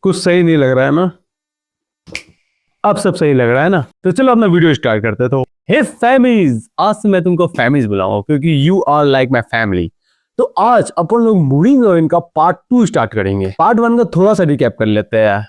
कुछ सही नहीं लग रहा है ना। अब सब सही लग रहा है ना, तो चलो अपना वीडियो स्टार्ट करते। तो हे फैमिलीज, आज से मैं तुमको फैमिलीज बुलाऊंगा क्योंकि you are like my family. तो आज अपन लोग मूविंग और इनका पार्ट 2 स्टार्ट करेंगे। पार्ट 1 का थोड़ा सा रिकैप कर लेते हैं।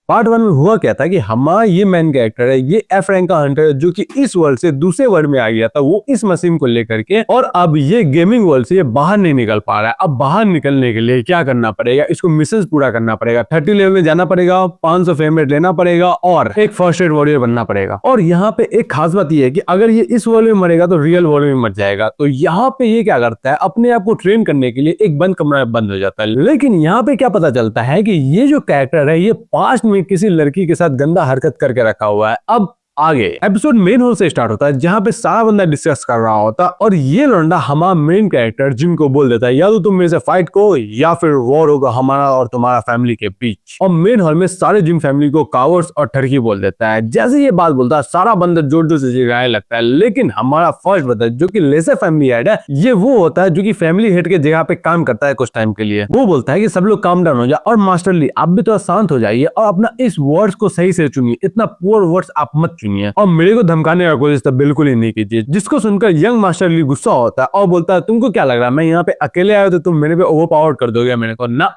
पार्ट 1 में हुआ क्या था कि हमारा ये मेन कैरेक्टर है, ये एफ रैंक का हंटर है जो कि इस वर्ल्ड से दूसरे वर्ल्ड में आ गया था, वो इस मशीन को लेकर के, और अब ये गेमिंग वर्ल्ड से ये बाहर नहीं निकल पा रहा है। अब बाहर निकलने के लिए क्या करना पड़ेगा, इसको मिशंस पूरा करना पड़ेगा, 30 लेवल में जाना पड़ेगा, 500 फ्रेम रेट लेना पड़ेगा और एक फर्स्ट एड वॉरियर बनना पड़ेगा। और यहाँ पे एक खास बात ये है कि अगर ये इस वर्ल्ड में मरेगा तो रियल वर्ल्ड में मर जाएगा। तो यहाँ पे ये क्या करता है, अपने आप को ट्रेन करने के लिए एक बंद कमरा बंद हो जाता है। लेकिन यहाँ पे क्या पता चलता है कि ये जो कैरेक्टर है ये पास्ट में किसी लड़की के साथ गंदा हरकत करके रखा हुआ है। अब आगे एपिसोड मेन होल से स्टार्ट होता है जहां पे सारा बंदा डिस्कस कर रहा होता है और ये लौंडा हमारा मेन कैरेक्टर जिन को बोल देता है या तो तुम मेरे से फाइट को या फिर वॉर होगा हमारा और तुम्हारा फैमिली के बीच। और मेन हॉल में सारे जिन फैमिली को कावर्ड्स और ठरकी बोल देता है। जैसे ये बात बोलता है सारा बंदा जोर जोर से चिल्लाने लगता है। लेकिन हमारा फर्स्ट ब्रदर जो कि लेसर फैमिली हेड है, ये वो होता है जो कि फैमिली हेड के जगह पे काम करता है कुछ टाइम के लिए। वो बोलता है कि सब लोग काम डाउन हो जाए और मास्टर ली आप भी थोड़ा शांत हो जाइए और अपना इस वर्ड्स को सही से चुनिए, इतना पुअर वर्ड्स आप मत चुनिए और मेरे को धमकाने का कोशिश तो बिल्कुल ही नहीं कीजिए। जिसको सुनकर यंग मास्टर ली गुस्सा होता है और बोलता है तुमको क्या लग रहा है मैं यहाँ पे अकेले आया तो तुम मेरे पे ओवरपावर कर दोगे मेरे को? ना,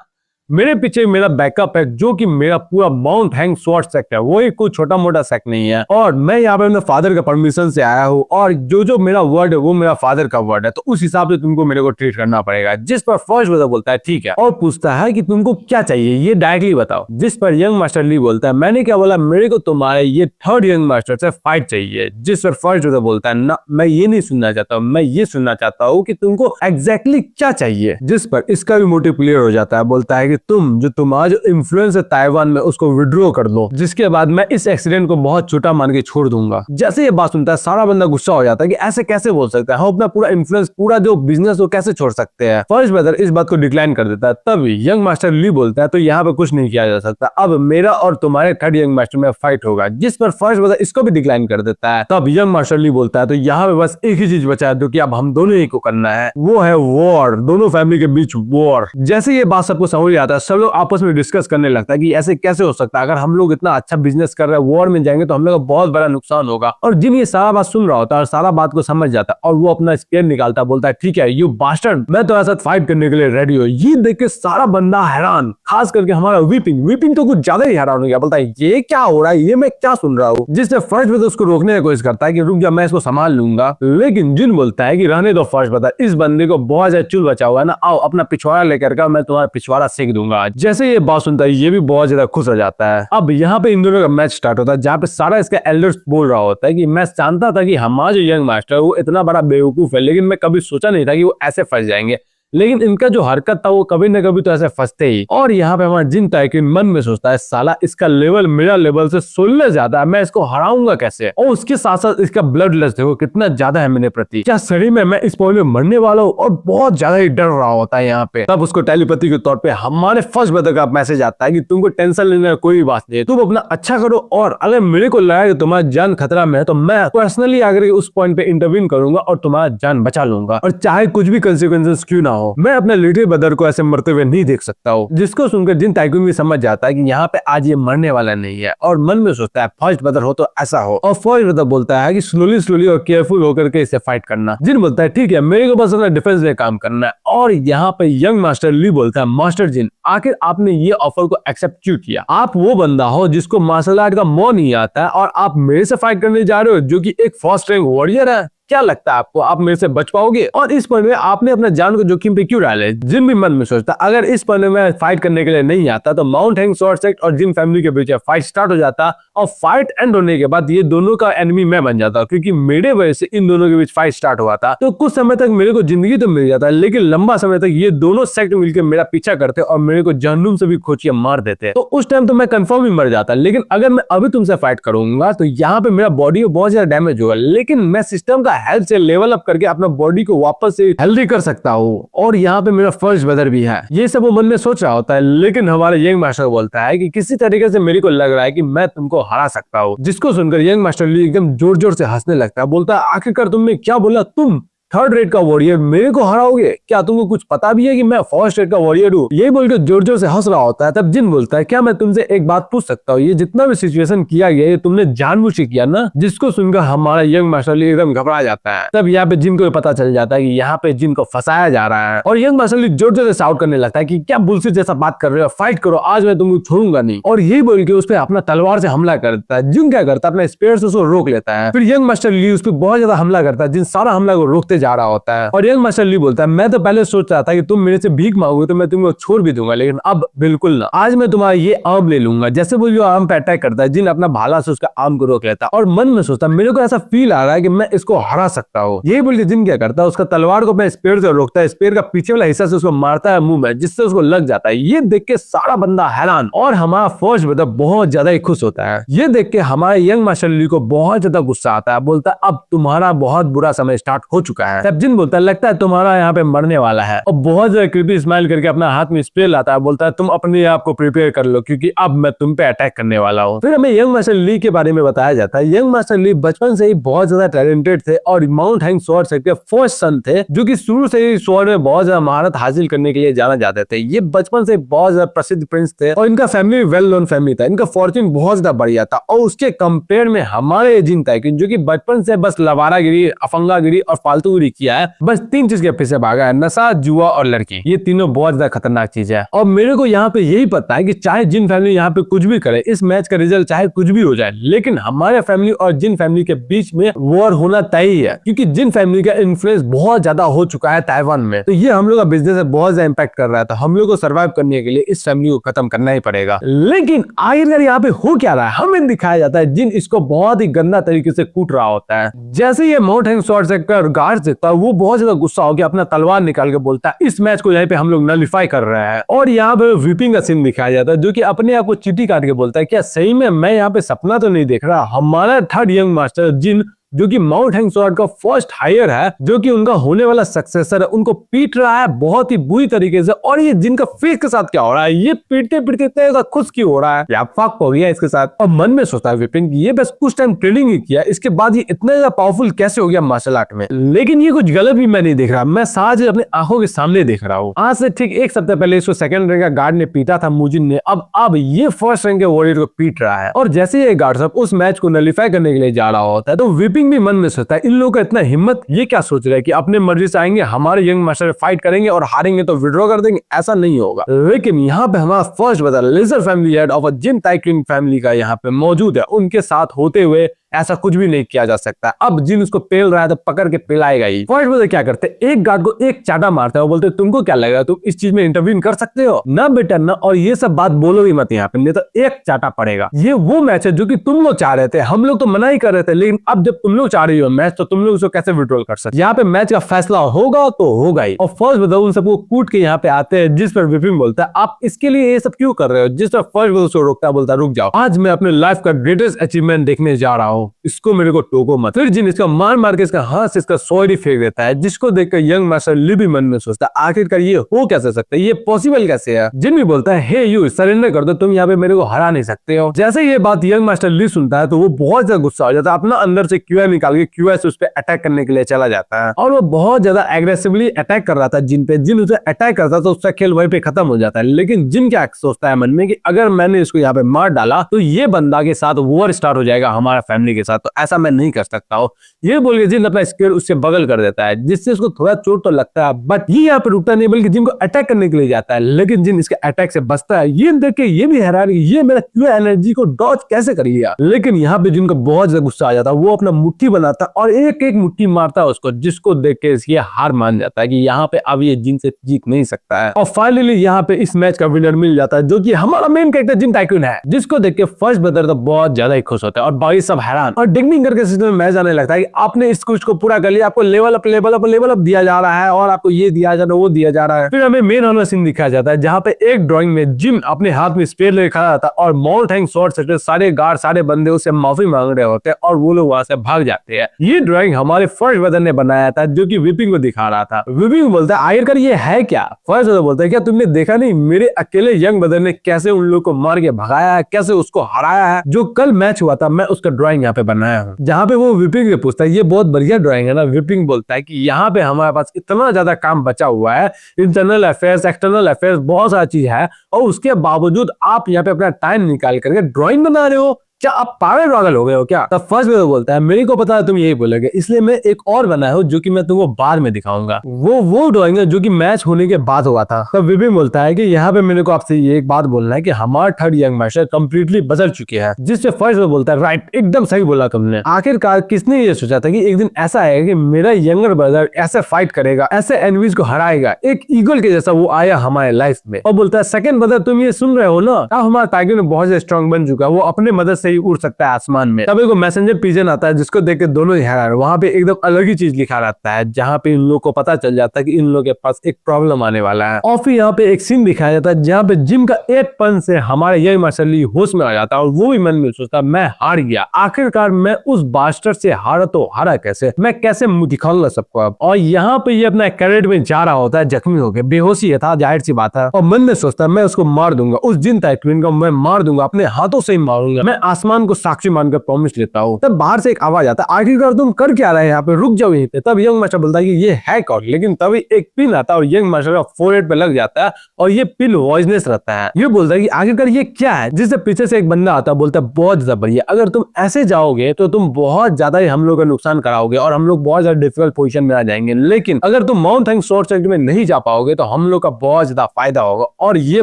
मेरे पीछे मेरा बैकअप है जो कि मेरा पूरा माउंट हैंग स्वॉर्ड सेक्ट है, वो एक कोई छोटा मोटा सेक्ट नहीं है। और मैं यहाँ पे अपने फादर का परमिशन से आया हूँ और जो मेरा वर्ड है वो मेरा फादर का वर्ड है, तो उस हिसाब से तुमको मेरे को ट्रीट करना पड़ेगा। जिस पर फर्स्ट ब्रदर बोलता है ठीक है और पूछता है कि तुमको क्या चाहिए ये डायरेक्टली बताओ। जिस पर यंग मास्टर ली बोलता है मैंने क्या बोला, मेरे को तुम्हारे ये थर्ड यंग मास्टर से फाइट चाहिए। जिस पर फर्स्ट ब्रदर बोलता है ना, मैं ये नहीं सुनना चाहता हूँ, मैं ये सुनना चाहता हूँ कि तुमको एग्जैक्टली क्या चाहिए। जिस पर इसका भी मोटिव क्लियर हो जाता है, बोलता है कि तुम्हारा जो इन्फ्लुएंस है ताइवान में उसको विड्रॉ कर लो, जिसके बाद मैं इस एक्सीडेंट को बहुत छोटा मान के छोड़ दूंगा। जैसे ये बात सुनता है सारा बंदा गुस्सा हो जाता है कि ऐसे कैसे बोल सकता है, हम अपना पूरा इन्फ्लुएंस पूरा जो बिजनेस वो कैसे छोड़ सकते हैं। फर्स्ट ब्रदर इस बात को डिक्लाइन कर देता है। तब यंग मास्टर ली बोलता है तो यहाँ पे कुछ नहीं किया जा सकता, अब मेरा और तुम्हारे थर्ड यंग मास्टर में फाइट होगा। जिस पर फर्स्ट ब्रदर इसको भी डिक्लाइन कर देता है। तब यंग मास्टर ली बोलता है तो यहाँ पे बस एक ही चीज बचा है जो कि अब हम दोनों ही को करना है, वो है वॉर, दोनों फैमिली के बीच वॉर। जैसे ये बात सबको समझ आता है, सब लोग आपस में डिस्कस करने लगता है कि ऐसे कैसे हो सकता है, अगर हम लोग इतना अच्छा बिजनेस कर रहे हैं वॉर में जाएंगे तो हम लोग का बहुत बड़ा नुकसान होगा। और जिन ये सारा बात सुन रहा होता है और सारा बात को समझ जाता है और वो अपना स्पेयर निकालता है, बोलता है ठीक है यू बास्टर्ड, मैं तुम्हारे साथ फाइट करने के लिए रेडी हूँ। ये देख के सारा बंदा हैरान, खास करके हमारा वीपिंग तो कुछ ज्यादा ही हैरान हो गया। बोलता है ये क्या हो रहा है, ये मैं क्या सुन रहा हूँ। जिससे फर्स्ट ब्रदर उसको रोकने की कोशिश करता है कि रुक जा मैं इसको संभाल लूंगा। लेकिन जिन बोलता है कि रहने दो फर्स्ट ब्रदर, इस बंदे को बहुत ज्यादा चुल बचा हुआ है ना, आओ अपना पिछवाड़ा लेकर का मैं तुम्हारा पिछवाड़ा सेक दूंगा। जैसे ये बात सुनता है ये भी बहुत ज्यादा खुश हो जाता है। अब यहाँ पे इन दोनों का मैच स्टार्ट होता है जहाँ पे सारा इसका एल्डर्स बोल रहा होता है कि मैं जानता था कि हमारा जो यंग मास्टर वो इतना बड़ा बेवकूफ है, लेकिन मैं कभी सोचा नहीं था कि वो ऐसे फंस जाएंगे। लेकिन इनका जो हरकत था वो कभी न कभी तो ऐसे फंसते ही। और यहाँ पे हमारा जिन ताइकिन मन में सोचता है साला इसका लेवल मेरा लेवल से 16 ज्यादा है, मैं इसको हराऊंगा कैसे। और उसके साथ साथ इसका ब्लड लस्ट देखो कितना ज्यादा है मेरे प्रति, क्या सही में मैं इस पॉइंट में मरने वाला हूँ। और बहुत ज्यादा ही डर रहा होता है यहाँ पे। तब उसको टेलीपैथी के तौर पे हमारे फर्स्ट ब्रदर का मैसेज आता है कि तुमको टेंशन लेने का कोई बात नहीं, तुम अपना अच्छा करो और अगर मेरे को लगा कि तुम्हारा जान खतरा में है तो मैं पर्सनली आकर उस पॉइंट पे इंटरवीन करूंगा और तुम्हारा जान बचा लूंगा। और चाहे कुछ भी कंसिक्वेंसेस क्यों ना हो, मैं अपने लिटिल ब्रदर को ऐसे मरते हुए नहीं देख सकता हूँ। जिसको सुनकर जिन टाइकून भी समझ जाता है कि यहाँ पे आज ये मरने वाला नहीं है और मन में सोचता है फर्स्ट ब्रदर हो तो ऐसा हो। और फर्स्ट ब्रदर बोलता है कि स्लोली और केयरफुल होकर के इसे फाइट करना। जिन बोलता है ठीक है मेरे को बस अपना डिफेंस में काम करना है। और यहाँ पे यंग मास्टर ली बोलता है मास्टर जिन आखिर आपने ये ऑफर को एक्सेप्ट क्यों किया, आप वो बंदा हो जिसको मार्शल आर्ट का मोह नहीं आता है और आप मेरे से फाइट करने जा रहे हो जो कि एक फर्स्ट रैंक वॉरियर है। क्या लगता है आपको आप मेरे से बच पाओगे? और इस पॉइंट में आपने अपना जान को जोखिम पे क्यों डाले? जिन भी मन में सोचता अगर इस पॉइंट में फाइट करने के लिए नहीं आता तो माउंट हैंग स्वॉर्ड सेक्ट और जिन फैमिली के बीच फाइट स्टार्ट हो जाता और फाइट एंड होने के बाद ये दोनों का एनिमी मैं बन जाता क्योंकि मेरे वजह से इन दोनों के बीच फाइट स्टार्ट हुआ था। तो कुछ समय तक मेरे को जिंदगी तो मिल जाता लेकिन लंबा समय तक ये दोनों सेक्ट मिलकर मेरा पीछा करते और मेरे को जहन्नुम से भी खोचिया मार देते। तो उस टाइम तो मैं कंफर्म ही मर जाता। लेकिन अगर मैं अभी तुमसे फाइट करूंगा तो यहाँ पे मेरा बॉडी को बहुत ज्यादा डैमेज होगा, लेकिन मैं सिस्टम का हेल्थ से लेवल करके अपना बॉडी को वापस से हेल्दी कर सकता हूँ। और यहाँ पे मेरा फर्स्ट ब्रदर भी है। ये सब वो मन में सोच रहा होता है। लेकिन हमारे यंग मास्टर बोलता है कि किसी तरीके से मेरे को लग रहा है कि मैं तुमको हरा सकता हूँ। जिसको सुनकर यंग मास्टर ली एकदम जोर जोर से हंसने लगता है, बोलता है आखिरकार तुमने क्या बोला, तुम थर्ड रेट का वॉरियर मेरे को हराओगे? क्या तुमको कुछ पता भी है कि मैं फर्स्ट रेट का वॉरियर हूँ? ये बोल के जोर जोर से हंस रहा होता है। तब जिन बोलता है क्या मैं तुमसे एक बात पूछ सकता हूँ? ये जितना भी सिचुएशन किया गया ये तुमने जानबूझ के किया ना? जिसको सुनकर हमारा यंग मास्टर ली एकदम घबरा जाता है। तब यहाँ पे जिन को पता चल जाता है कि यहाँ पे जिन को फंसाया जा रहा है और यंग मास्टर ली जोर जोर से शाउट करने लगता है कि क्या बुलशिट जैसा बात कर रहे हो, फाइट करो, आज मैं तुमको छोड़ूंगा नहीं। और ये बोल के उस पर अपना तलवार से हमला करता है। जिन क्या करता है अपने स्पेयर से उसको रोक लेता है। फिर यंग मास्टर ली उस पर बहुत ज्यादा हमला करता है। जिन सारा हमला को रोकते जा रहा होता है और यंग मास्टर ली बोलता है मैं तो पहले सोच रहा था कि तुम मेरे से भीख मांगोगे तो मैं तुमको छोड़ भी दूंगा, लेकिन अब बिल्कुल ना, आज मैं तुम्हारा ये आर्म ले लूंगा। जैसे वो जो आर्म पे अटैक करता है जिन अपना भाला से उसका आर्म को रोक लेता है और मन में सोचता मेरे को ऐसा फील आ रहा है कि मैं इसको हरा सकता हूँ। ये बोल के जिन क्या करता है उसका तलवार को अपने स्पेयर से रोकता है, स्पेयर का पीछे वाला हिस्सा से उसको मारता है मुंह में, जिससे उसको लग जाता है। ये देख के सारा बंदा हैरान और हमारा फर्स्ट ब्रदर बहुत ज्यादा ही खुश होता है। ये देख के हमारे यंग मास्टर ली को बहुत ज्यादा गुस्सा आता है। बोलता है अब तुम्हारा बहुत बुरा समय स्टार्ट हो चुका है। तब जिन बोलता है लगता है तुम्हारा यहाँ पे मरने वाला है और बहुत ज्यादा क्रीपी स्माइल करके अपना हाथ में स्प्रे लाता है। बोलता है तुम अपने आप को प्रिपेयर कर लो क्योंकि अब मैं तुम पे अटैक करने वाला हूँ। फिर हमें यंग मास्टर ली के बारे में बताया जाता है। यंग मास्टर ली बचपन से ही बहुत ज्यादा टैलेंटेड थे और माउंट हैंग स्वॉर्ड सेट के फर्स्ट सन थे, जो कि शुरू से ही स्वॉर्ड में बहुत ज्यादा महारत हासिल करने के लिए जाना जाते थे। ये बचपन से बहुत ज्यादा प्रसिद्ध प्रिंस थे और इनका फैमिली वेल नोन फैमिली था। इनका फॉर्च्यून बहुत ज्यादा बढ़िया था और उसके कंपेयर में हमारे जिन टाइकून जो कि बचपन से बस लवारागिरी, अफंगागिरी और फालतूगिरी किया है, बस तीन चीज के पीछे भागा है, नशा, जुआ और लड़की। ये तीनों बहुत ज्यादा खतरनाक चीज है और मेरे को यहाँ पे यही पता है कि चाहे जिन फैमिली यहाँ पे कुछ भी करे, इस मैच का रिजल्ट चाहे कुछ भी हो जाए, लेकिन हमारे फैमिली और जिन फैमिली के बीच में वॉर होना तय ही है, क्योंकि जिन फैमिली का इन्फ्लुएंस बहुत ज्यादा हो चुका है ताइवान में। तो ये हम लोग का बिजनेस है बहुत ज्यादा इम्पैक्ट कर रहा है। तो हम लोग को सर्वाइव करने के लिए इस फैमिली को खत्म करना ही पड़ेगा। लेकिन आखिरकार यहाँ पे हो क्या रहा है, हमें दिखाया जाता है जिन इसको बहुत ही गंदा तरीके से कूट रहा होता है। जैसे ये माउंट हैंग स्वॉर्ड सेट का गार्ड देखता है वो बहुत ज्यादा गुस्सा हो गया, अपना तलवार निकाल के बोलता है इस मैच को यहाँ पे हम लोग नलिफाई कर रहे हैं। और यहाँ पे विपिंग का सीन दिखाया जाता है जो कि अपने आप को चीटी काट के बोलता है क्या सही में मैं यहाँ पे सपना तो नहीं देख रहा? हमारा थर्ड यंग मास्टर जिन जो कि माउंट हैंग स्वॉर्ड का फर्स्ट हायर है, जो कि उनका होने वाला सक्सेसर है, उनको पीट रहा है बहुत ही बुरी तरीके से। और ये जिनका फेस के साथ क्या हो रहा है, ये पीटते पीटते इतना खुश क्यों हो रहा है, या फक हो गया इसके साथ। और मन में सोचता है विपिन ये बस कुछ टाइम ट्रेनिंग ही किया, इसके बाद ये इतना ज्यादा पावरफुल कैसे हो गया मार्शल आर्ट में। लेकिन ये कुछ गलत भी मैं नहीं देख रहा, मैं साज अपने आंखों के सामने देख रहा हूँ। आज से ठीक एक सप्ताह पहले इसको सेकंड रैंक का गार्ड ने पीटा था मुजिन ने, अब ये फर्स्ट रैंक के वॉरियर को पीट रहा है। और जैसे ये गार्ड साहब उस मैच को नलिफाई करने के लिए जा रहा होता है तो विपिन भी मन में सोचता है इन लोगों का इतना हिम्मत, ये क्या सोच रहे हैं कि अपने मर्जी से आएंगे, हमारे यंग मास्टर फाइट करेंगे और हारेंगे तो विड्रॉ कर देंगे, ऐसा नहीं होगा। लेकिन यहाँ पे हमारा first brother ledger family head of gin tycoon family का यहाँ पे मौजूद है, उनके साथ होते हुए ऐसा कुछ भी नहीं किया जा सकता। अब जिन उसको पेल रहा है तो पकड़ के पिलाएगा ही। फर्स्ट ब्रदर क्या करते हैं, एक गार्ड को एक चाटा मारते हैं और बोलते तुमको क्या लगेगा तुम इस चीज में इंटरवीन कर सकते हो ना बेटा ना, और ये सब बात बोलो ही मत यहाँ पे, नहीं तो एक चाटा पड़ेगा। ये वो मैच है जो कि तुम लोग चाह रहे थे, हम लोग तो मना ही कर रहे थे, लेकिन अब जब तुम लोग चाह रही हो मैच तो तुम लोग उसको कैसे विड्रॉल कर सकते। यहाँ पे मैच का फैसला होगा तो होगा ही। और फर्स्ट ब्रदर उन सबको कूट के यहाँ पे आते हैं, जिस पर विपिन बोलता है आप इसके लिए ये सब क्यों कर रहे हो। जिस पर फर्स्ट ब्रदर उसको रोकता है, बोलता रुक जाओ, आज मैं अपने लाइफ का ग्रेटेस्ट अचीवमेंट देखने जा रहा हूँ, इसको मेरे को टोको मत। फिर जिन इसका मार के इसका हाथ से इसका सॉरी फेंक देता है, जिसको देखकर यंग मास्टर ली भी मन में सोचता है आखिरकार ये हो कैसे सकता है, ये पॉसिबल कैसे है। जिन भी बोलता है हे यू सरेंडर कर दो, तुम यहाँ पे मेरे को हरा नहीं सकते हो। जैसे ये बात यंग मास्टर ली सुनता है तो वो बहुत ज्यादा गुस्सा हो जाता है, अपना अंदर से क्यूआई निकाल के क्यूआई से उस पर अटैक करने के लिए चला जाता है और वो बहुत ज्यादा एग्रेसिवली अटैक कर रहा था जिन पे। जिन उसे अटैक करता तो उसका खेल वहीं पे खत्म हो जाता है। लेकिन जिन क्या सोचता है मन में कि अगर मैंने इसको यहाँ पे मार डाला तो ये बंदा के साथ वॉर स्टार्ट हो जाएगा हमारा फैमिली के साथ, तो ऐसा मैं नहीं कर सकता हूँ। ये बोल के जिन अपना स्केल उससे बगल कर देता है, जिससे उसको थोड़ा चोट तो लगता है, बट ये यहाँ पे रुकता नहीं बल्कि जिन को अटैक करने के लिए जाता है। लेकिन जिन इसके अटैक से बचता है। ये देख के ये भी हैरान ये मेरा क्यों एनर्जी को डॉज कैसे कर लिया। लेकिन यहाँ पे जिनको बहुत ज्यादा गुस्सा आ जाता है, वो अपना मुट्ठी बनाता है और एक एक मुट्ठी मारता है उसको, जिसको देख के ये हार मान जाता है कि यहाँ पे अब ये जिन से जीत नहीं सकता है। और फाइनली यहाँ पे इस मैच का विनर मिल जाता है, जो कि हमारा मेन कैरेक्टर जिन टाइकून है, जिसको देख के फर्स्ट ब्रदर तो बहुत ज्यादा ही खुश होता है और बाकी सब हैरान। और डिग्निंग करके सिस्टम में मैच आने लगता है कि आपने इस कुछ को पूरा कर लिया, आपको लेवल अप दिया जा रहा है और आपको ये दिया जा रहा है, वो दिया जा रहा है। फिर हमें मेन ऑनर सीन दिखाया जाता है, जहाँ पे एक ड्राइंग में जिन अपने हाथ में स्पेयर लेकर खड़ा था और माउंट हैंग स्वॉर्ड सेट सारे गार्ड सारे बंदे उससे माफी मांग रहे होते हैं और वो लोग वहां से भाग जाते हैं। ये ड्राइंग हमारे फर्स्ट ब्रदर ने बनाया था, जो कि विपिंग को दिखा रहा था। विपिंग बोलता है आखिरकार ये है क्या। फर्स्ट ब्रदर बोलता है क्या तुमने देखा नहीं मेरे अकेले यंग ब्रदर ने कैसे उन लोग को मार के भगाया है, कैसे उसको हराया है। जो कल मैच हुआ था मैं उसका ड्राइंग यहाँ पे बनाया हूँ, जहाँ पे वो विपिंग से पूछता है ये बहुत बढ़िया ड्राइंग है ना। विपिंग बोलता है कि यहाँ पे हमारे पास इतना ज्यादा काम बचा हुआ है, इंटरनल अफेयर्स, एक्सटर्नल अफेयर्स, बहुत सारी चीज है, और उसके बावजूद आप यहाँ पे अपना टाइम निकाल करके ड्राइंग बना रहे हो, क्या आप पागल हो गए हो क्या? तब फर्स्ट वेव बोलता है मेरे को पता है तुम यही बोलोगे, इसलिए मैं एक और बनाया हूँ जो कि मैं तुमको बाद में दिखाऊंगा। वो ड्राइंग है जो कि मैच होने के बाद हुआ था। तब विपिन बोलता है कि यहाँ पे मेरे को आपसे ये एक बात बोलना है कि हमारा थर्ड यंग मास्टर कंप्लीटली बदल चुके हैं। जिससे फर्स्ट वेव बोलता है राइट, एकदम सही बोला तुमने। आखिरकार किसने ये सोचा था कि एक दिन ऐसा आएगा कि मेरा यंगर ब्रदर ऐसे फाइट करेगा, ऐसे एनिमीज को हराएगा, एक ईगल के जैसा वो आया हमारे लाइफ में। और बोलता है सेकंड ब्रदर तुम ये सुन रहे हो ना, अब हमारा टाइगर में बहुत ज्यादा स्ट्रॉन्ग बन चुका है, वो अपने मदद से ही उड़ सकता है आसमान में। तब एक मैसेंजर पिजन आता है जिसको देख के दोनों ही हैरान। वहां पे एकदम अलग ही चीज लिखा रहता है, जहाँ पे इन लोगों को पता चल जाता है कि इन लोगों के पास एक प्रॉब्लम आने वाला है। और फिर यहाँ पे एक सीन दिखाया जाता है जहाँ पे जिम का एक पन से हमारे यंग मार्शल ली होश में आ जाता है और वो भी मन में सोचता है मैं हार गया, आखिरकार मैं उस बास्टर से हारा तो हारा कैसे, मैं कैसे मुंह दिखाऊंगा सबको अब। और यहाँ पे ये अपना कैरेट में जा रहा होता है, जख्मी हो गया, बेहोशी है था, जाहिर सी बात है, और मन में सोचता है मैं उसको मार दूंगा, उस जिन टाइटन को मैं मार दूंगा, अपने हाथों से ही मारूंगा, मैं आसमान को साक्षी मानकर प्रॉमिस लेता हूँ। तब बाहर से एक आवाज आता है आखिरकार तुम कर क्या रहे हैं यहाँ पे, रुक जाओ यहीं पे। तब यंग मास्टर बोलता है कि ये है कौन, लेकिन तभी एक पिन आता है और यंग मास्टर का फोरहेड पे लग जाता है और ये पिन वॉइसनेस रहता है। ये बोलता है कि आखिरकार ये क्या है, जिससे पीछे से एक बंदा आता है, बोलता है बहुत ज्यादा बढ़िया, अगर तुम ऐसे जाओगे तो तुम बहुत ज्यादा ही हम लोग का नुकसान कराओगे और हम लोग बहुत ज्यादा डिफिकल्ट पोजीशन में आ जाएंगे, लेकिन अगर तुम माउंट हैंग शॉर्ट सर्किट में नहीं जा पाओगे तो हम लोग का बहुत ज्यादा फायदा होगा। और ये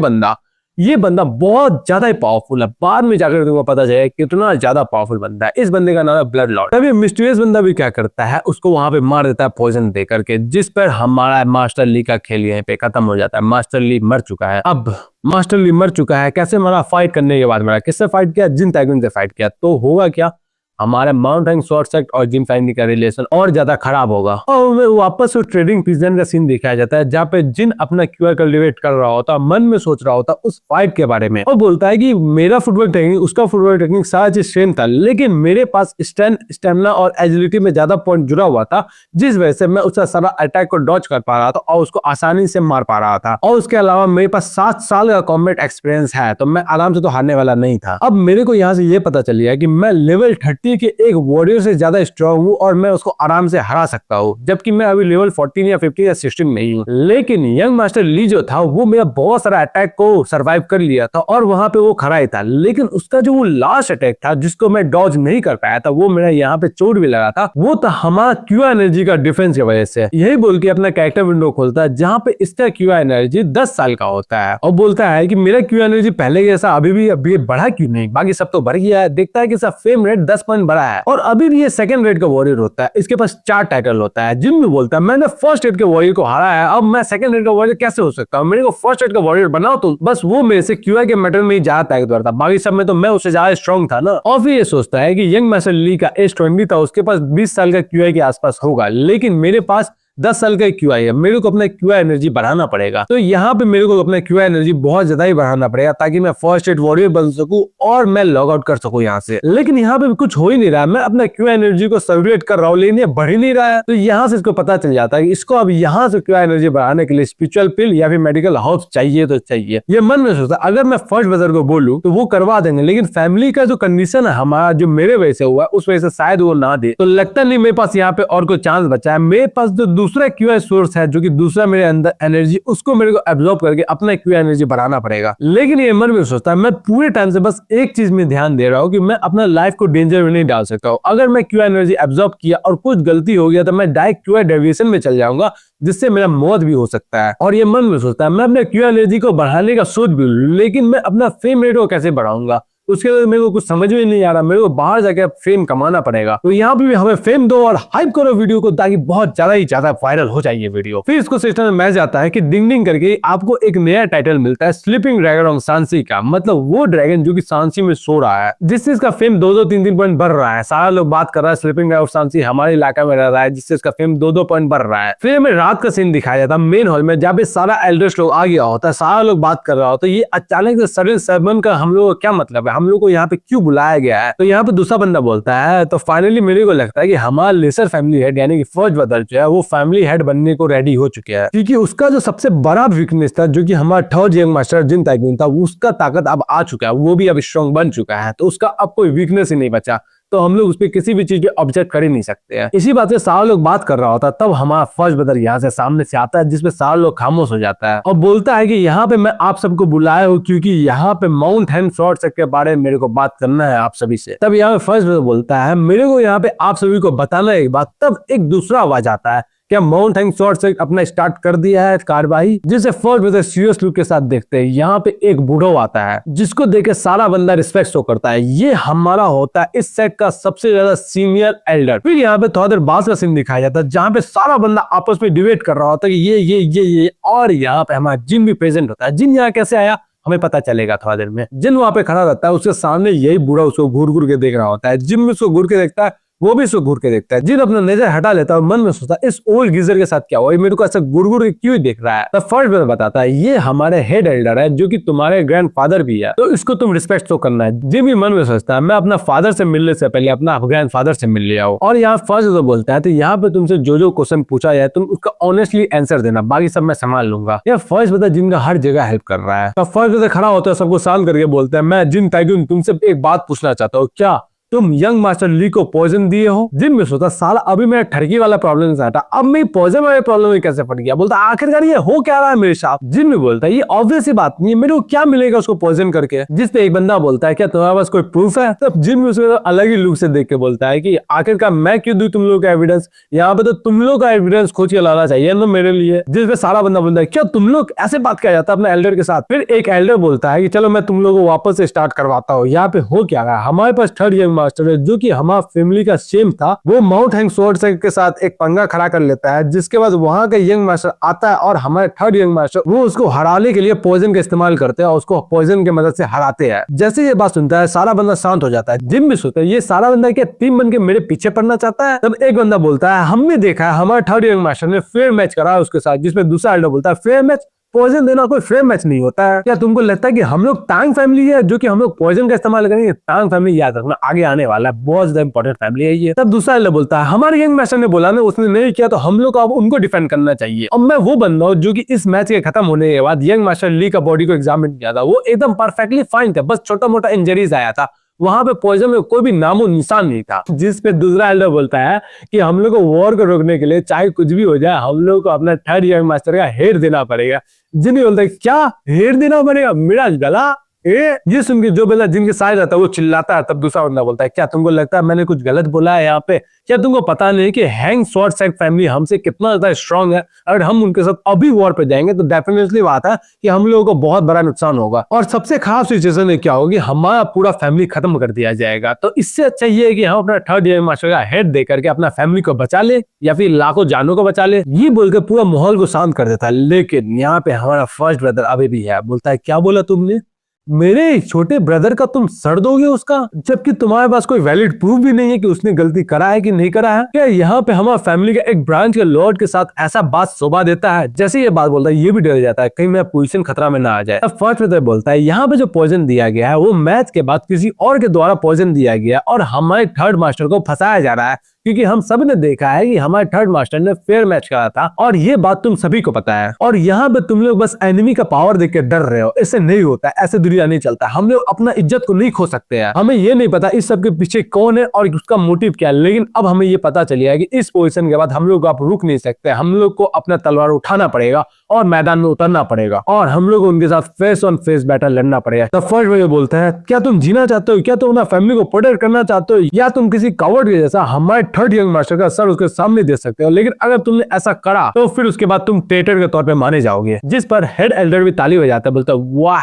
बंदा बहुत ज्यादा ही पावरफुल है, बाद में जाकर तुमको पता चले कितना ज्यादा पावरफुल बंदा है। इस बंदे का नाम है ब्लड लॉर्ड। तभी मिस्टीरियस बंदा भी क्या करता है, उसको वहां पे मार देता है पॉइजन दे करके, जिस पर हमारा मास्टर ली का खेल यहीं पे खत्म हो जाता है। मास्टर ली मर चुका है। अब मास्टर ली मर चुका है, कैसे मरा, फाइट करने के बाद मरा। किससे फाइट किया, जिन टाइगन से फाइट किया। तो होगा क्या, हमारे माउंट हैंग शॉर्ट सर्किट और जिम फैनी का रिलेशन और ज्यादा खराब होगा। और वापस उस ट्रेडिंग पिजन का सीन दिखाया जाता है जहाँ पे जिन अपना क्यूआर कल्टिवेट कर रहा होता, मन में सोच रहा होता उस फाइट के बारे में, और बोलता है कि मेरा फुटबॉल टेक्निक, उसका फुटबॉल टेक्निक सारा चीज सेम था, लेकिन मेरे पास स्टेमिना और एजिलिटी में ज्यादा पॉइंट जुड़ा हुआ था, जिस वजह से मैं उसका सारा अटैक को डॉज कर पा रहा था और उसको आसानी से मार पा रहा था। और उसके अलावा मेरे पास 7 साल का कॉम्बैट एक्सपीरियंस है, तो मैं आराम से तो हारने वाला नहीं था। अब मेरे को यहाँ से ये पता चल गया कि मैं लेवल 30 के एक वॉरियर से ज्यादा स्ट्रॉन्ग हूँ और मैं उसको आराम से हरा सकता हूँ, जबकि मैं अभी लेवल 14 या 15 या 16 में ही हूँ। लेकिन यंग मास्टर ली जो था वो मेरा बहुत सारा अटैक को सरवाइव कर लिया था और वहां पे वो खड़ा ही था, लेकिन उसका जो वो लास्ट अटैक था जिसको मैं डॉज नहीं कर पाया था, वो मेरा यहाँ पे चोट भी लगा था, वो था हमारा क्यूआ एनर्जी का डिफेंस की वजह से। यही बोल के अपना कैरेक्टर विंडो खोलता है जहाँ पे इसका क्यूआ एनर्जी 10 साल का होता है और बोलता है कि मेरा क्यूआ एनर्जी पहले जैसा अभी बढ़ा क्यों नहीं, बाकी सब तो बढ़ गया है। देखता है कि इसका फेम रेट 10 पॉइंट बढ़ा है और अभी भी ये सेकंड रेट का वॉरियर होता है। इसके पास 4 टाइटल होता है। जिम भी बोलता है मैंने फर्स्ट रेट के वॉरियर को हरा है, अब मैं सेकंड रेट का वॉरियर कैसे हो सकता हूँ, मेरे को फर्स्ट रेट का वॉरियर बनाओ। तो बस वो मेरे से क्यूआई के मैटर में ही ज्यादा ताकतवर था, बाकी सब में तो मैं उससे ज्यादा स्ट्रॉन्ग था ना। और फिर ये सोचता है कि यंग मास्टर ली का एज 20 था, उसके पास 20 साल का क्यूआई के आसपास होगा, लेकिन मेरे पास 10 साल का क्यूआई है, मेरे को अपना क्यूआई एनर्जी बढ़ाना पड़ेगा। तो यहाँ पे मेरे को अपना क्यूआई एनर्जी बहुत ज्यादा ही बढ़ाना पड़ेगा ताकि मैं फर्स्ट एड वॉरियर बन सकूं और मैं लॉग आउट कर सकूं यहाँ से। लेकिन यहाँ पे कुछ हो ही नहीं रहा, मैं अपना क्यूआई एनर्जी को सर्कुलेट कर रहा हूँ लेकिन ये बढ़ ही नहीं रहा है। तो यहाँ से इसको पता चल जाता है कि इसको अब यहाँ से क्यूआई एनर्जी बढ़ाने के लिए स्पिरिचुअल पिल या फिर मेडिकल हाउस चाहिए तो चाहिए। ये मन में सोचता है अगर मैं फर्स्ट ब्रदर को बोलूं तो वो करवा देंगे, लेकिन फैमिली का जो कंडीशन है हमारा, जो मेरे वजह से हुआ उस वजह से शायद वो ना दे। तो लगता नहीं मेरे पास यहाँ पे और कोई चांस बचा है। मेरे पास जो दूसरा क्यूआई सोर्स है, जो कि दूसरा मेरे अंदर एनर्जी, उसको मेरे को एब्जॉर्ब करके अपना क्यूआई एनर्जी बढ़ाना पड़ेगा। लेकिन ये मन में सोचता है मैं पूरे टाइम से बस एक चीज में ध्यान दे रहा हूँ कि मैं अपना लाइफ को डेंजर में नहीं डाल सकता हूँ। अगर मैं क्यूआई एनर्जी एब्जॉर्ब किया और कुछ गलती हो गया तो मैं डायरेक्ट क्यूआई डेविएशन में चल जाऊंगा, जिससे मेरा मौत भी हो सकता है। और ये मन में सोचता है मैं अपने क्यूआई एनर्जी को बढ़ाने का सोच भी, लेकिन मैं अपना फेम रेट को कैसे बढ़ाऊंगा, उसके लिए मेरे को कुछ समझ में नहीं आ रहा। मेरे को बाहर जाके फेम कमाना पड़ेगा। तो यहाँ पे भी हमें फेम दो और हाइप करो वीडियो को, ताकि बहुत ज्यादा ही ज्यादा वायरल हो जाए ये वीडियो। फिर इसको सिस्टम में मैच आता है कि डिंग डिंग करके आपको एक नया टाइटल मिलता है, स्लीपिंग ड्रैगन ऑफ सांसी का। मतलब वो ड्रैगन जो कि सांसी में सो रहा है, जिससे इसका फेम 2-2 3-3 पॉइंट बढ़ रहा है। सारा लोग बात कर रहा है स्लीपिंग ड्रैगन ऑफ सांसी हमारे इलाका में रह रहा है, जिससे इसका फेम 2-2 पॉइंट बढ़ रहा है। फिर हमें रात का सीन दिखाया जाता है मेन हॉल में, जहाँ पे सारा एल्डर्स लोग आ गया होता है, सारा लोग बात कर रहा होता है। ये अचानक से सडन सर्मन का हम लोग को क्या मतलब है, हम लोग को यहाँ पे क्यों बुलाया गया है। तो यहाँ पे दूसरा बंदा बोलता है, तो फाइनली मेरे को लगता है कि हमारा लेसर फैमिली हेड यानी कि फर्स्ट ब्रदर जो है वो फैमिली हेड बनने को रेडी हो चुके हैं, क्योंकि उसका जो सबसे बड़ा वीकनेस था, जो कि हमारा थर्ड यंग मास्टर जिन टाइगन था, उसका ताकत अब आ चुका है, वो भी अब स्ट्रॉन्ग बन चुका है, तो उसका अब कोई वीकनेस ही नहीं बचा। तो हम लोग उस पर किसी भी चीज के ऑब्जेक्ट कर ही नहीं सकते हैं। इसी बात से सारा लोग बात कर रहा होता है, तब हमारा फर्स्ट ब्रदर यहाँ से सामने से आता है, जिसपे सारा लोग खामोश हो जाता है और बोलता है कि यहाँ पे मैं आप सबको बुलाया हूँ क्योंकि यहाँ पे माउंट हैंगशॉर्ट के बारे में मेरे को बात करना है आप सभी से। तब यहाँ पे फर्स्ट ब्रदर बोलता है मेरे को यहाँ पे आप सभी को बताना है एक बात। तब एक दूसरा आवाज आता है, क्या माउंट हैंगशॉर्ट अपना स्टार्ट कर दिया है कार्यवाही, जिसे फर्स्ट ब्रदर सीरियस लुक के साथ देखते हैं। यहाँ पे एक बूढ़ो आता है जिसको देख के सारा बंदा रिस्पेक्ट शो करता है। ये हमारा होता है इस सेट का सबसे ज्यादा सीनियर एल्डर। फिर यहाँ पे थोड़ा देर बाद का सीन दिखाया जाता है जहाँ पे सारा बंदा आपस में डिबेट कर रहा होता है कि ये और यहाँ पे हमारा जिन भी प्रेजेंट होता है। जिन यहाँ कैसे आया हमें पता चलेगा थोड़ा देर में। जिन वहां पे खड़ा रहता है उसके सामने यही बूढ़ा उसको घूर घूर के देख रहा होता है। जिन भी उसको घूर के देखता है वो भी उसको घूर के देखता है। जिन अपना नजर हटा लेता है और मन में सोचता है इस ओल्ड गीजर के साथ क्या हुआ, मेरे को ऐसा घूर घूर के क्यों देख रहा है। तब फर्स्ट ब्रदर बताता है ये हमारे हेड एल्डर है जो कि तुम्हारे ग्रैंडफादर भी है, तो इसको तुम रिस्पेक्ट तो करना है। जिन भी मन में सोचता है मैं अपना फादर से मिलने से पहले अपना ग्रैंडफादर से मिल लिया हूं। और यहाँ फर्स्ट ब्रदर बोलता है तो यहाँ पे तुमसे जो क्वेश्चन पूछा जाए तुम उसका ऑनेस्टली आंसर देना, बाकी सब मैं संभाल लूंगा। यह फर्स्ट ब्रदर जिनका हर जगह हेल्प कर रहा है। तब फर्स्ट ब्रदर खड़ा होता है, सबको शांत करके बोलता है मैं जिन टाइगुन तुमसे एक बात पूछना चाहता हूँ, क्या तुम यंग मास्टर ली को पॉइजन दिए हो? जिन में सोचा साला अभी मेरा ठरकी वाला प्रॉब्लम था, अब मैं पॉइजन वाले प्रॉब्लम में कैसे पड़ गया। बोलता आखिरकार ये हो क्या रहा है मेरे साथ। जिन में बोलता है ये ऑब्वियस ही बात नहीं है, मेरे को क्या मिलेगा उसको पॉइजन करके। जिस पे एक बंदा बोलता है क्या तुम्हारे पास कोई प्रूफ है? तब जिन में उसको अलग ही लुक से देख के बोलता है कि आखिरकार मैं क्यों दूं तुम लोग का एविडेंस, यहाँ पे तो तुम लोग का एविडेंस खोज के लाना चाहिए ना मेरे लिए। जिसपे सारा बंदा बोलता है क्या तुम लोग ऐसे बात किया जाता है अपने एल्डर के साथ। फिर एक एल्डर बोलता है कि चलो मैं तुम लोगों को वापस से स्टार्ट करवाता हूँ। यहाँ पे हो क्या रहा है, हमारे पास थर्ड यंग मास्टर है जो कि हमारा फैमिली का सेम था, वो माउंट हैंगशॉर्ट के साथ एक पंगा खड़ा कर लेता है, जिसके बाद वहां का यंग मास्टर आता है और हमारे थर्ड यंग मास्टर वो उसको हराने के लिए पॉइजन का इस्तेमाल करते हैं और उसको पॉइजन की मदद से हराते हैं। जैसे ये बात सुनता है सारा बंदा शांत हो जाता है। जिम भी सोचता है ये सारा बंदा क्या टीम बन के मेरे पीछे पड़ना चाहता है। तब एक बंदा बोलता है हमने देखा है हमारे थर्ड यंग मास्टर ने फेयर मैच करा है उसके साथ, जिसमें दूसरा एल्डर बोलता है फेयर मैच, पॉइजन देना कोई फेयर मैच नहीं होता है। क्या तुमको लगता है कि हम लोग टांग फैमिली है जो कि हम लोग पॉइजन का इस्तेमाल करेंगे? टांग फैमिली याद रखना आगे आने वाला है, बहुत ज्यादा इंपॉर्टेंट फैमिली है ये। तब दूसरा एल्डर बोलता है हमारे यंग मास्टर ने बोला ना उसने नहीं किया तो हम लोग को अब उनको डिफेंड करना चाहिए। और मैं वो बंदा हूँ जो कि इस मैच के खत्म होने के बाद यंग मास्टर ली का बॉडी को एग्जामिन किया था, वो एकदम परफेक्टली फाइन था, बस छोटा मोटा इंजरीज आया था, वहां पे पॉइजन में कोई भी नामो निशान नहीं था। जिस पे दूसरा एल्डर बोलता है कि हम लोग को वॉर को रोकने के लिए चाहे कुछ भी हो जाए हम लोग को अपना थर्ड यंग मास्टर का हेड देना पड़ेगा। जिन बोलता है क्या हेड देना पड़ेगा मेरा गला? ये सुन के जो बंदा जिनके साथ रहता है वो चिल्लाता है। तब दूसरा बंदा बोलता है क्या तुमको लगता है मैंने कुछ गलत बोला है यहाँ पे? क्या तुमको पता नहीं कि हैंगशॉर्ट फैमिली हमसे कितना ज्यादा स्ट्रांग है? अगर हम उनके साथ अभी वॉर पे जाएंगे तो डेफिनेटली बात है कि हम लोगों को बहुत बड़ा नुकसान होगा और सबसे खास सिचुएशन में क्या होगी, हमारा पूरा फैमिली खत्म कर दिया जाएगा। तो इससे अच्छा ये है कि हम अपना थर्ड यंग मास्टर का हेड दे करके अपना फैमिली को बचा ले या फिर लाखों जानों को बचा ले। ये बोलकर पूरा माहौल को शांत कर देता है। लेकिन यहाँ पे हमारा फर्स्ट ब्रदर अभी भी है, बोलता है क्या बोला तुमने? मेरे छोटे ब्रदर का तुम सर दोगे उसका, जबकि तुम्हारे पास कोई वैलिड प्रूफ भी नहीं है कि उसने गलती करा है कि नहीं करा है। क्या यहाँ पे हमारा फैमिली का एक ब्रांच के लॉर्ड के साथ ऐसा बात शोभा देता है? जैसे ये बात बोलता है ये भी डर जाता है कहीं मेरा पोजीशन खतरा में ना आ जाए। अब फर्स्ट ब्रदर बोलता है यहाँ पे जो पॉइजन दिया गया है वो मैच के बाद किसी और के द्वारा पॉइजन दिया गया और हमारे थर्ड मास्टर को फंसाया जा रहा है, क्योंकि हम सब ने देखा है कि हमारे थर्ड मास्टर ने फेयर मैच करा था और ये बात तुम सभी को पता है। और यहाँ पे तुम लोग बस एनिमी का पावर देख के डर रहे हो, इससे नहीं होता है, ऐसे दुनिया नहीं चलता। हम लोग अपना इज्जत को नहीं खो सकते हैं। हमें ये नहीं पता इस सब के पीछे कौन है और उसका मोटिव क्या है, लेकिन अब हमें ये पता चल गया है कि इस पोजीशन के बाद हम लोग आप रुक नहीं सकते। हम लोग को अपना तलवार उठाना पड़ेगा और मैदान में उतरना पड़ेगा और हम लोग उनके साथ फेस ऑन फेस बैटल लड़ना पड़ेगा। तब फर्स्ट ब्रदर बोलता है क्या तुम जीना चाहते हो? क्या तुम अपना फैमिली को प्रोटेक्ट करना चाहते हो या तुम किसी कवर्ड के जैसा हमारे थर्ड यंग मास्टर का सर उसके सामने दे सकते हो? लेकिन अगर तुमने ऐसा करा तो फिर उसके बाद तुम ट्रेटर के तौर पे माने जाओगे। जिस पर हेड एल्डर भी ताली बजाता है, बोलता है वाह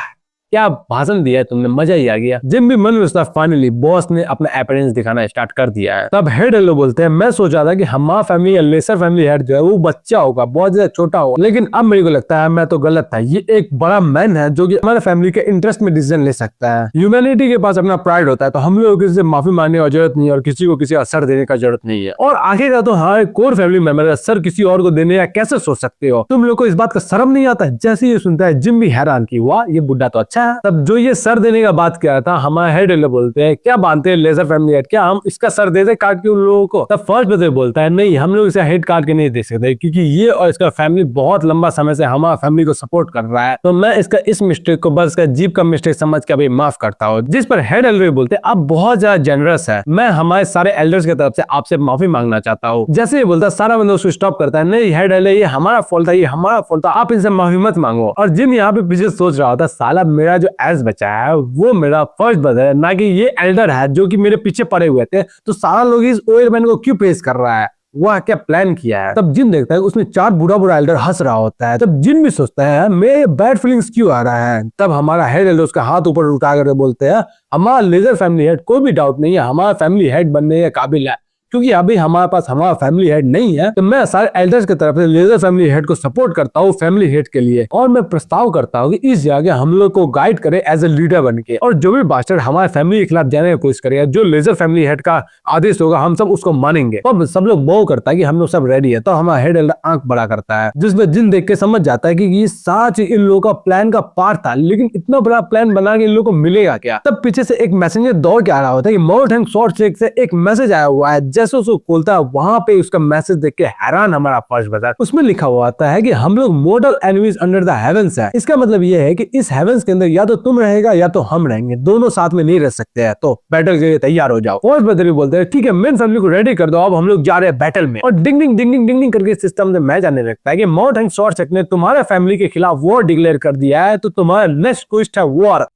क्या भाषण दिया है तुमने, मजा ही आ गया। जिम भी मन में सोचता फाइनली बॉस ने अपना अपीयरेंस दिखाना स्टार्ट कर दिया है। तब हेड एल्डर बोलते हैं मैं सोचा था कि हमारा फैमिली या लेसर फैमिली हेड जो है वो बच्चा होगा, बहुत ज्यादा छोटा होगा, लेकिन अब मेरे को लगता है मैं तो गलत था। ये एक बड़ा मैन है जो कि हमारे फैमिली के इंटरेस्ट में डिसीजन ले सकता है। ह्यूमैनिटी के पास अपना प्राइड होता है, तो हम लोग किसी से माफी मांगने की जरूरत नहीं है और किसी को किसी का सर देने का जरूरत नहीं है। और आखिरकार तो हमारे कोर फैमिली मेंबर का सर किसी और को देने या कैसे सोच सकते हो? तुम लोग को इस बात का शर्म नहीं आता? जैसे ये सुनता है जिम भी हैरान की वाह ये बुढ़ा तो अच्छा अच्छा, तब जो ये सर देने का बात किया था, हमारे हेड एल्डर बोलते हैं क्या बांधते हैं लेजर फैमिली हेड, क्या हम इसका सर दे दे काट के उन लोगों को? तब फर्स्ट ब्रदर बोलता है नहीं, हम लोग इसे हेड काट के नहीं दे सकते, क्योंकि ये और इसका फैमिली बहुत लंबा समय से हमारा फैमिली को सपोर्ट कर रहा है, तो मैं इसका इस मिस्टेक को बस इसका जीप का मिस्टेक समझ के अभी माफ करता हूँ। जिस पर हेड एल्डर बोलते हैं आप बहुत ज्यादा जेनरस है, मैं हमारे सारे एल्डर्स की तरफ से आपसे माफी मांगना चाहता हूँ। जैसे ये बोलता सारा बंदा उसको स्टॉप करता है, नहीं हेड एल्डर ये हमारा फॉल्ट था, ये हमारा फॉल्ट था, आप इनसे माफी मत मांगो। और जिन यहाँ पे पीछे सोच रहा होता साला मेरा जो एस बचा है वो मेरा फर्स्ट ब्रदर है, ना कि ये एल्डर है जो कि मेरे पीछे पड़े हुए थे, तो सारा लोग इस ओल्ड मैन को क्यों पेश कर रहा है, वह क्या प्लान किया है। तब जिन देखता है उसमें 4 बूढ़ा एल्डर हंस रहा होता है, तब जिन भी सोचता है मेरे बैड फीलिंग्स क्यों आ रहा है। तब हमारा हेड एल्डर उसका हाथ ऊपर उठा कर बोलते हैं हमारा लेजर फैमिली हेड कोई भी डाउट नहीं है, हमारा फैमिली हेड बनने के काबिल है, क्योंकि अभी हमारे पास हमारा फैमिली हेड नहीं है, तो मैं सारे एल्डर्स की तरफ से लेजर फैमिली हेड को सपोर्ट करता हूँ फैमिली हेड के लिए, और मैं प्रस्ताव करता हूँ कि इस जगह हम लोग को गाइड करे एज ए लीडर बन के, और जो भी बास्टर्ड हमारे फैमिली के खिलाफ जाने की कोशिश करेगा, जो लेजर फैमिली हेड का आदेश होगा हम सब उसको मानेंगे। तो सब लोग वो करता है कि हम लोग सब रेडी है, तो हमारा हेड एल्डर आंख बड़ा करता है, जिसमें जिन देख के समझ जाता है कि ये सच इन लोगों का प्लान का पार्ट था, लेकिन इतना बड़ा प्लान बना के इन लोगों को मिलेगा क्या। तब पीछे से एक मैसेंजर दौड़ के आ रहा होता है कि मोरथैंग शॉर्ट शेक से एक मैसेज आया हुआ है। जैसे उसको खोलता है वहां पे उसका मैसेज देख के हैरान हमारा फर्स्ट ब्रदर, उसमें लिखा हुआ आता है कि हम लोग model enemies under the heavens है। इसका मतलब ये है कि इस हेवेंस के अंदर या तो तुम रहेगा या तो हम रहेंगे, दोनों साथ में नहीं रह सकते हैं, तो बैटल के लिए तैयार हो जाओ। फर्स्ट ब्रदर भी बोलते हैं ठीक है मेन फैमिली को रेडी कर दो, अब हम लोग जा रहे हैं बैटल में। और डिंग डिंग डिंग डिंग डिंग डिंग करके सिस्टम से मैं जाने लगता है कि मोरथैंग शॉर्ट शेक ने तुम्हारे फैमिली के खिलाफ वॉर डिक्लेयर कर दिया है, तो तुम्हारा नेक्स्ट क्वेश्चन है वॉर।